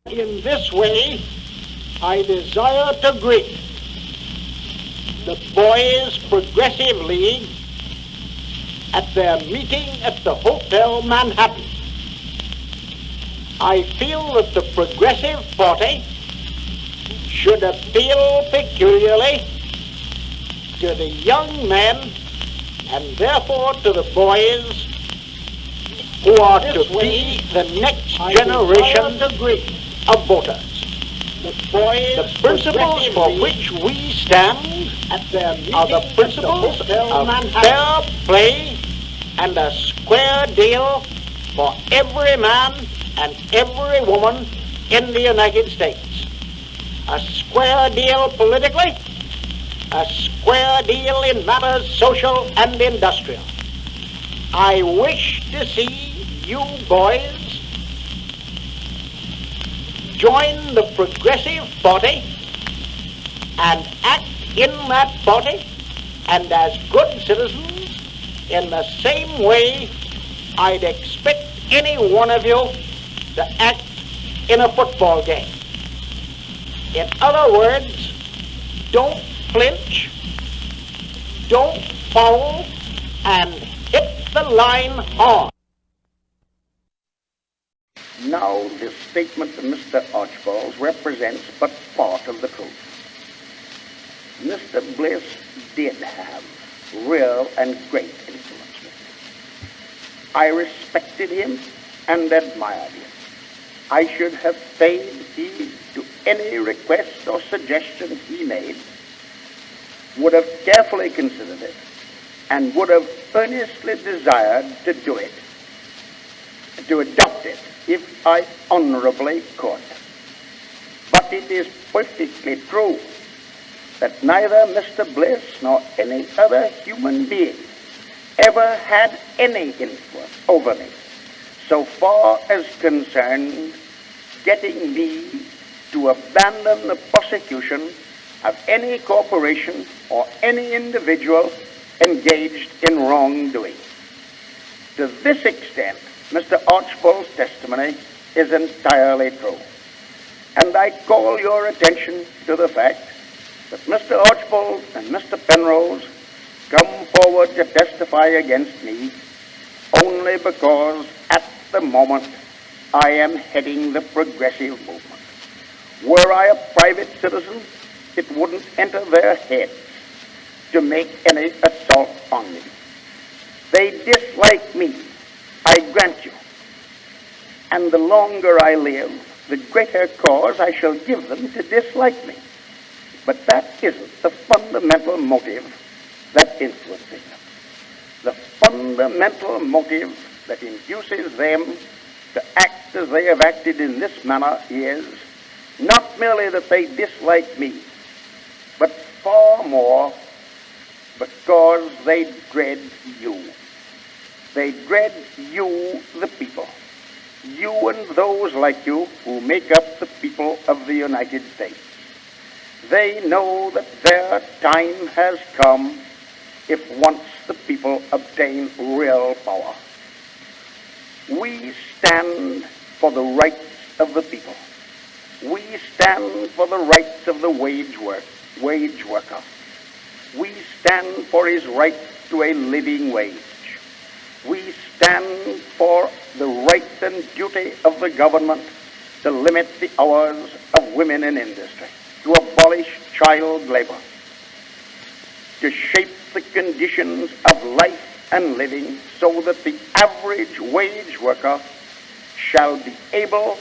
In this way, I desire to greet the Boys Progressive League at their meeting at the Hotel Manhattan. I feel that the Progressive Party should appeal peculiarly to the young men and therefore to the boys who are to be the next generation of voters. The principles for which we stand are the principles of fair play and a square deal for every man and every woman in the United States. A square deal politically, a square deal in matters social and industrial. I wish to see you boys join the Progressive Party and act in that party and as good citizens in the same way I'd expect any one of you to act in a football game. In other words, don't flinch, don't foul, and hit the line hard. Now, this statement of Mr. Archibald's represents but part of the truth. Mr. Bliss did have real and great influence with me. I respected him and admired him. I should have paid heed to any request or suggestion he made, would have carefully considered it, and would have earnestly desired to do it, to adopt it, if I honorably could. But it is perfectly true that neither Mr. Bliss nor any other human being ever had any influence over me, so far as concerned getting me to abandon the prosecution of any corporation or any individual engaged in wrongdoing. To this extent, Mr. Archibald's testimony is entirely true. And I call your attention to the fact that Mr. Archibald and Mr. Penrose come forward to testify against me only because at the moment I am heading the progressive movement. Were I a private citizen, it wouldn't enter their heads to make any assault on me. They dislike me, I grant you. And the longer I live, the greater cause I shall give them to dislike me. But that isn't the fundamental motive that influences them. The fundamental motive that induces them to act as they have acted in this manner is not merely that they dislike me, but far more because they dread you. They dread you, the people. You and those like you who make up the people of the United States. They know that their time has come if once the people obtain real power. We stand for the rights of the people. We stand for the rights of the wage worker. We stand for his right to a living wage. We stand for the right and duty of the government to limit the hours of women in industry, to abolish child labor, to shape the conditions of life and living so that the average wage worker shall be able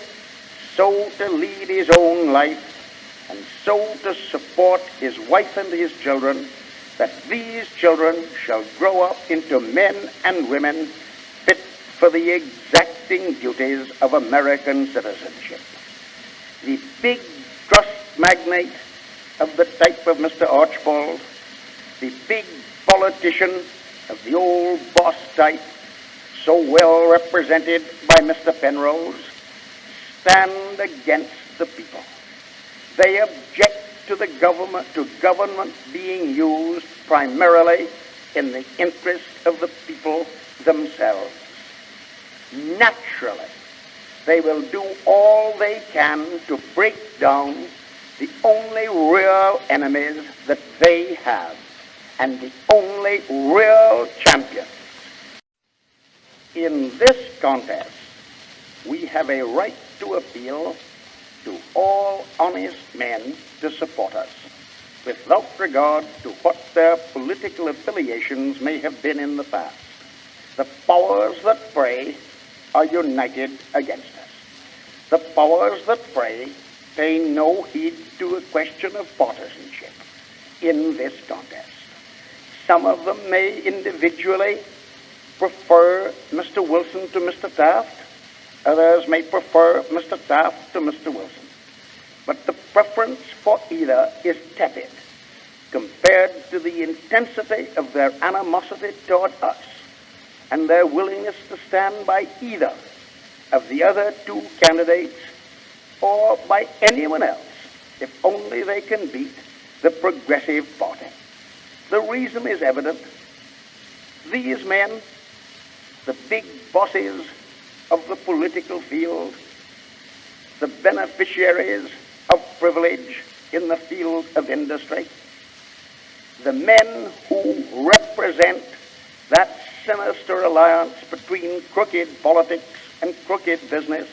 so to lead his own life and so to support his wife and his children that these children shall grow up into men and women fit for the exacting duties of American citizenship. The big trust magnate of the type of Mr. Archibald, the big politician of the old boss type, so well represented by Mr. Penrose, stand against the people. They object to government being used primarily in the interest of the people themselves. Naturally, they will do all they can to break down the only real enemies that they have and the only real champions. In this contest, we have a right to appeal to all honest men to support us, without regard to what their political affiliations may have been in the past. The powers that pray are united against us. The powers that pray pay no heed to a question of partisanship in this contest. Some of them may individually prefer Mr. Wilson to Mr. Taft. Others may prefer Mr. Taft to Mr. Wilson. But the preference for either is tepid compared to the intensity of their animosity toward us and their willingness to stand by either of the other two candidates or by anyone else if only they can beat the Progressive Party. The reason is evident. These men, the big bosses of the political field, the beneficiaries of privilege in the field of industry, the men who represent that sinister alliance between crooked politics and crooked business,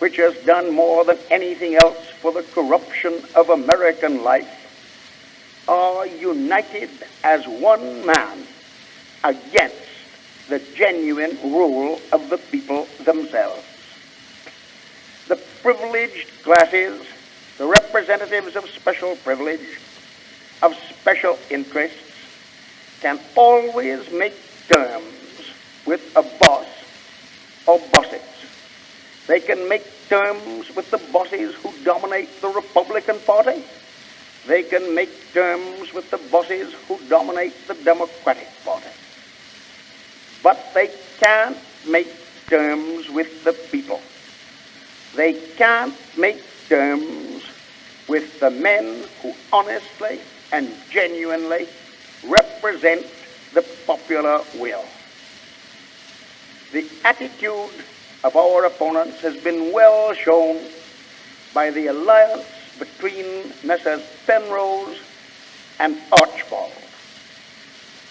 which has done more than anything else for the corruption of American life, are united as one man against the genuine rule of the people themselves. The privileged classes, the representatives of special privilege, of special interests, can always make terms with a boss or bosses. They can make terms with the bosses who dominate the Republican Party. They can make terms with the bosses who dominate the Democratic Party. But they can't make terms with the people. They can't make terms with the men who honestly and genuinely represent the popular will. The attitude of our opponents has been well shown by the alliance between Messrs. Penrose and Archibald.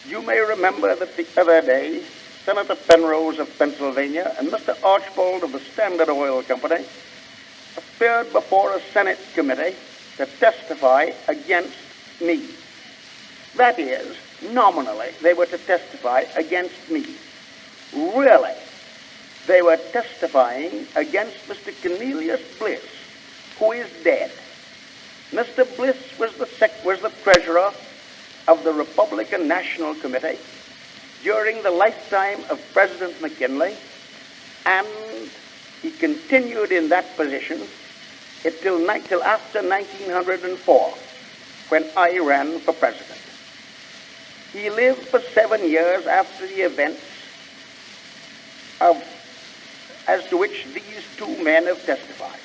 You may remember that the other day, Senator Penrose of Pennsylvania and Mr. Archibald of the Standard Oil Company appeared before a Senate committee to testify against me. That is, nominally, they were to testify against me. Really, they were testifying against Mr. Cornelius Bliss, who is dead. Mr. Bliss was the treasurer of the Republican National Committee during the lifetime of President McKinley, and he continued in that position till after 1904, when I ran for president. He lived for 7 years after the events as to which these two men have testified.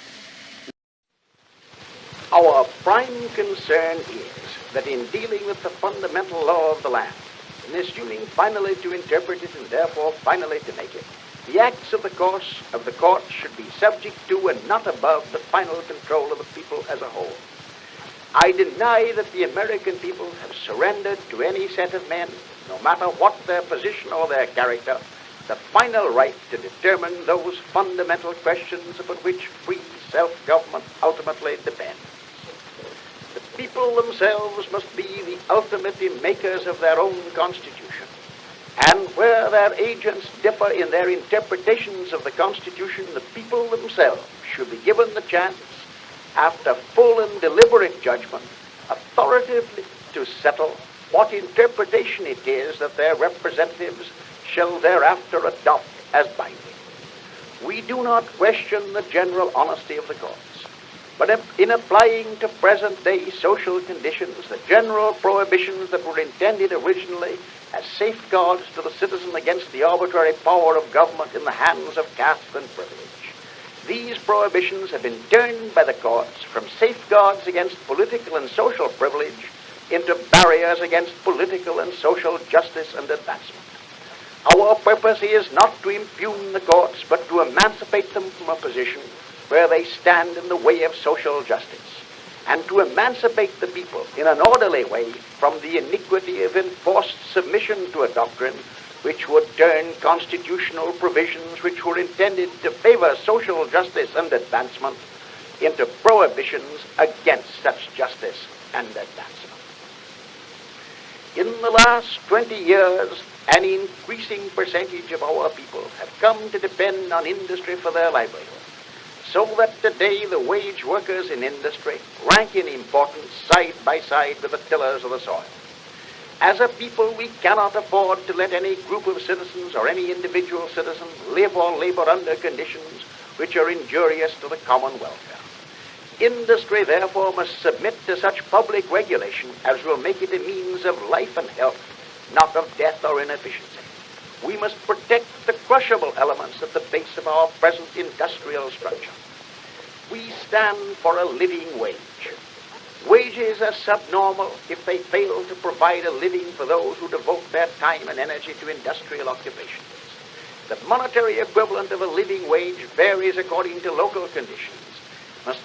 Our prime concern is that in dealing with the fundamental law of the land, in assuming finally to interpret it and therefore finally to make it, the acts of the court should be subject to and not above the final control of the people as a whole. I deny that the American people have surrendered to any set of men, no matter what their position or their character, the final right to determine those fundamental questions upon which free self-government ultimately depends. The people themselves must be the ultimate makers of their own constitution, and where their agents differ in their interpretations of the Constitution, the people themselves should be given the chance, after full and deliberate judgment, authoritatively to settle what interpretation it is that their representatives shall thereafter adopt as binding. We do not question the general honesty of the courts, but in applying to present-day social conditions the general prohibitions that were intended originally as safeguards to the citizen against the arbitrary power of government in the hands of caste and privilege, these prohibitions have been turned by the courts from safeguards against political and social privilege into barriers against political and social justice and advancement. Our purpose is not to impugn the courts, but to emancipate them from a position where they stand in the way of social justice, and to emancipate the people in an orderly way from the iniquity of enforced submission to a doctrine which would turn constitutional provisions which were intended to favor social justice and advancement into prohibitions against such justice and advancement. In the last 20 years, an increasing percentage of our people have come to depend on industry for their livelihood, so that today the wage workers in industry rank in importance side by side with the tillers of the soil. As a people, we cannot afford to let any group of citizens or any individual citizen live or labor under conditions which are injurious to the common welfare. Industry, therefore, must submit to such public regulation as will make it a means of life and health, not of death or inefficiency. We must protect the crushable elements at the base of our present industrial structure. We stand for a living wage. Wages are subnormal if they fail to provide a living for those who devote their time and energy to industrial occupations. The monetary equivalent of a living wage varies according to local conditions,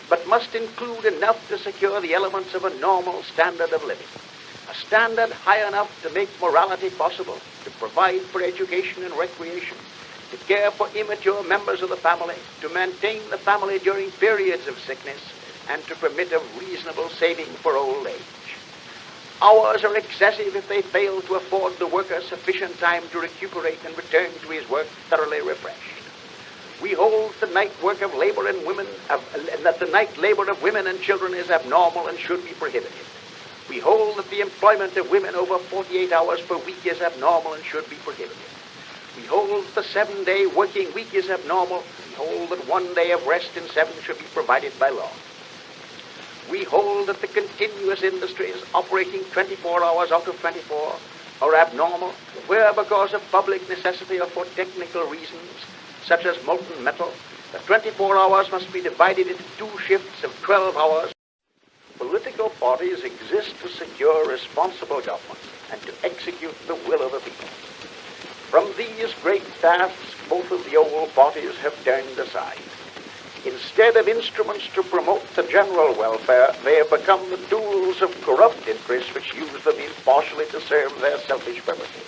but must include enough to secure the elements of a normal standard of living. A standard high enough to make morality possible, to provide for education and recreation, to care for immature members of the family, to maintain the family during periods of sickness, and to permit of reasonable saving for old age. Hours are excessive if they fail to afford the worker sufficient time to recuperate and return to his work thoroughly refreshed. We hold the night work of labor and women, that the night labor of women and children is abnormal and should be prohibited. We hold that the employment of women over 48 hours per week is abnormal and should be prohibited. We hold that the 7-day working week is abnormal. We hold that 1 day of rest in 7 should be provided by law. We hold that the continuous industries operating 24 hours out of 24 are abnormal, where because of public necessity or for technical reasons, such as molten metal, the 24 hours must be divided into 2 shifts of 12 hours. Political parties exist to secure responsible government and to execute the will of the people. From these great tasks, both of the old parties have turned aside. Instead of instruments to promote the general welfare, they have become the tools of corrupt interests which use them impartially to serve their selfish purposes.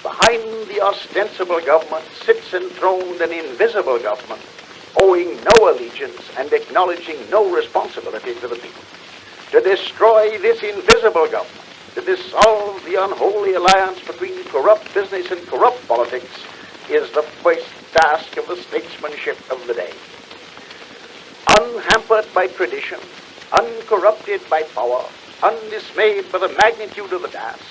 Behind the ostensible government sits enthroned an invisible government, owing no allegiance and acknowledging no responsibility to the people. To destroy this invisible government, to dissolve the unholy alliance between corrupt business and corrupt politics, is the first task of the statesmanship of the day. Unhampered by tradition, uncorrupted by power, undismayed by the magnitude of the task,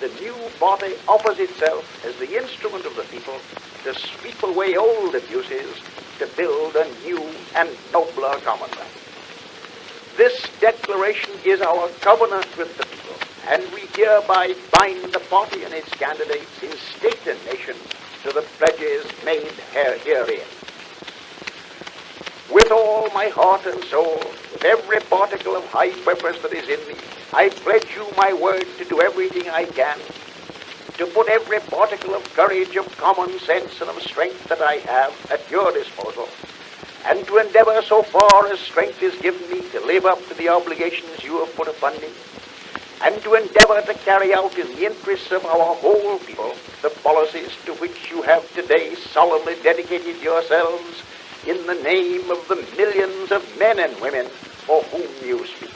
the new party offers itself as the instrument of the people to sweep away old abuses, to build a new and nobler commonwealth. This declaration is our covenant with the people, and we hereby bind the party and its candidates in state and nation to the pledges made herein. With all my heart and soul, with every particle of high purpose that is in me, I pledge you my word to do everything I can, to put every particle of courage, of common sense, and of strength that I have at your disposal, and to endeavor so far as strength is given me to live up to the obligations you have put upon me, and to endeavor to carry out in the interests of our whole people the policies to which you have today solemnly dedicated yourselves in the name of the millions of men and women for whom you speak.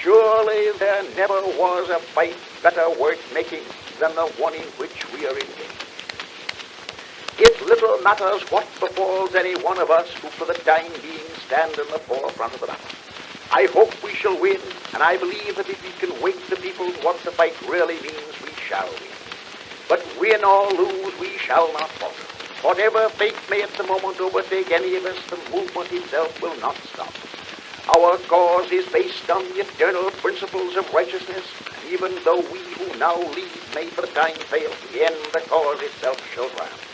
Surely there never was a fight better worth making than the one in which we are engaged. It little matters what befalls any one of us who for the time being stand in the forefront of the battle. I hope we shall win, and I believe that if we can wake the people to what the fight really means, we shall win. But win or lose, we shall not falter. Whatever fate may at the moment overtake any of us, the movement itself will not stop. Our cause is based on the eternal principles of righteousness, and even though we who now lead may for the time fail, in the end the cause itself shall triumph.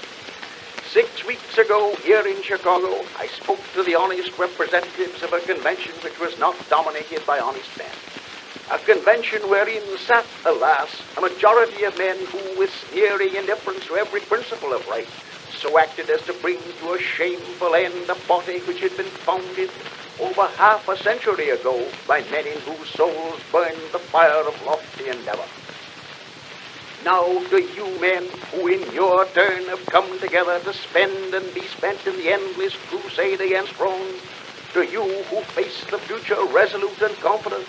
6 weeks ago, here in Chicago, I spoke to the honest representatives of a convention which was not dominated by honest men. A convention wherein sat, alas, a majority of men who, with sneering indifference to every principle of right, so acted as to bring to a shameful end a body which had been founded over half a century ago by men in whose souls burned the fire of lofty endeavor. Now to you men who in your turn have come together to spend and be spent in the endless crusade against wrong, to you who face the future resolute and confident,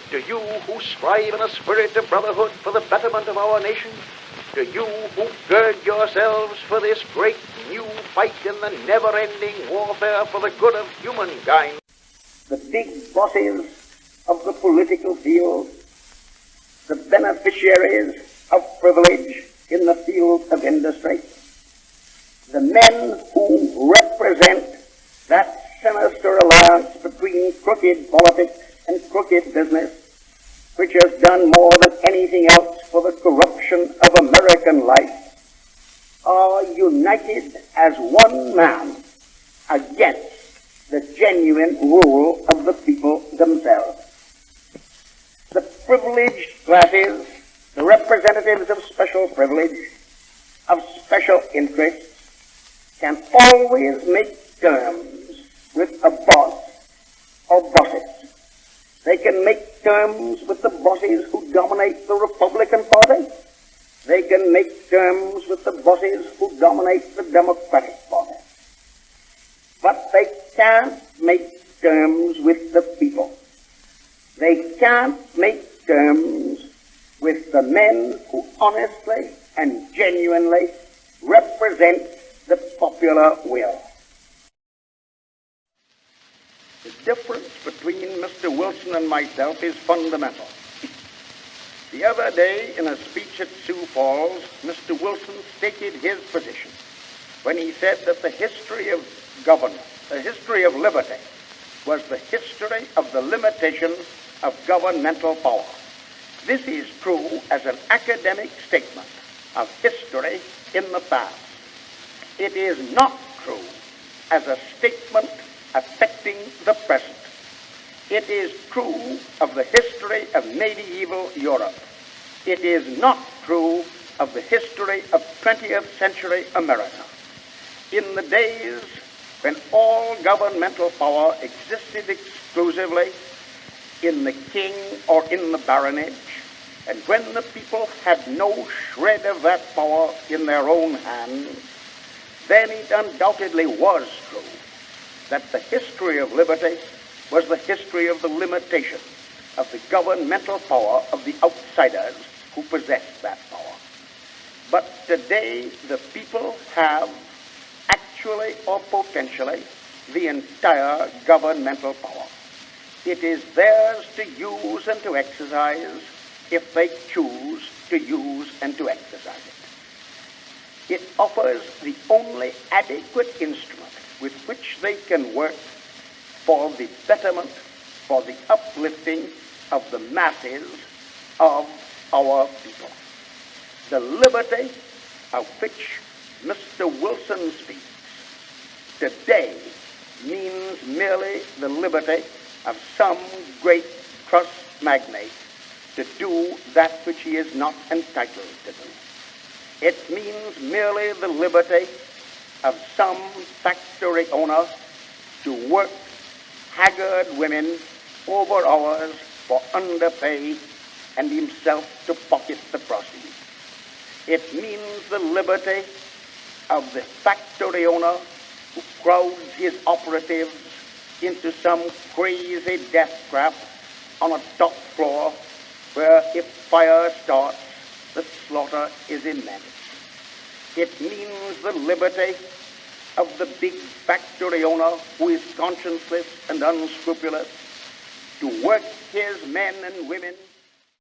to you who strive in a spirit of brotherhood for the betterment of our nation, to you who gird yourselves for this great new fight in the never-ending warfare for the good of humankind. The big bosses of the political field, the beneficiaries of privilege in the field of industry, the men who represent that sinister alliance between crooked politics and crooked business, which has done more than anything else for the corruption of American life, are united as one man against the genuine rule of the people themselves. The privileged classes, the representatives of special privilege, of special interests, can always make terms with a boss or bosses. They can make terms with the bosses who dominate the Republican Party. They can make terms with the bosses who dominate the Democratic Party. But they can't make terms with the people. They can't make terms with the men who honestly and genuinely represent the popular will. The difference between Mr. Wilson and myself is fundamental. The other day, in a speech at Sioux Falls, Mr. Wilson stated his position when he said that the history of government, the history of liberty, was the history of the limitation of governmental power. This is true as an academic statement of history in the past. It is not true as a statement affecting the present. It is true of the history of medieval Europe. It is not true of the history of 20th century America. In the days when all governmental power existed exclusively in the king or in the baronage, and when the people had no shred of that power in their own hands, then it undoubtedly was true that the history of liberty was the history of the limitation of the governmental power of the outsiders who possessed that power. But today, the people have actually or potentially the entire governmental power. It is theirs to use and to exercise if they choose to use and to exercise it. It offers the only adequate instrument with which they can work for the betterment, for the uplifting of the masses of our people. The liberty of which Mr. Wilson speaks today means merely the liberty of some great trust magnate to do that which he is not entitled to do. It means merely the liberty of some factory owner to work haggard women over hours for underpay and himself to pocket the proceeds. It means the liberty of the factory owner who crowds his operatives into some crazy death trap on a top floor where if fire starts, the slaughter is immense. It means the liberty of the big factory owner who is conscienceless and unscrupulous to work his men and women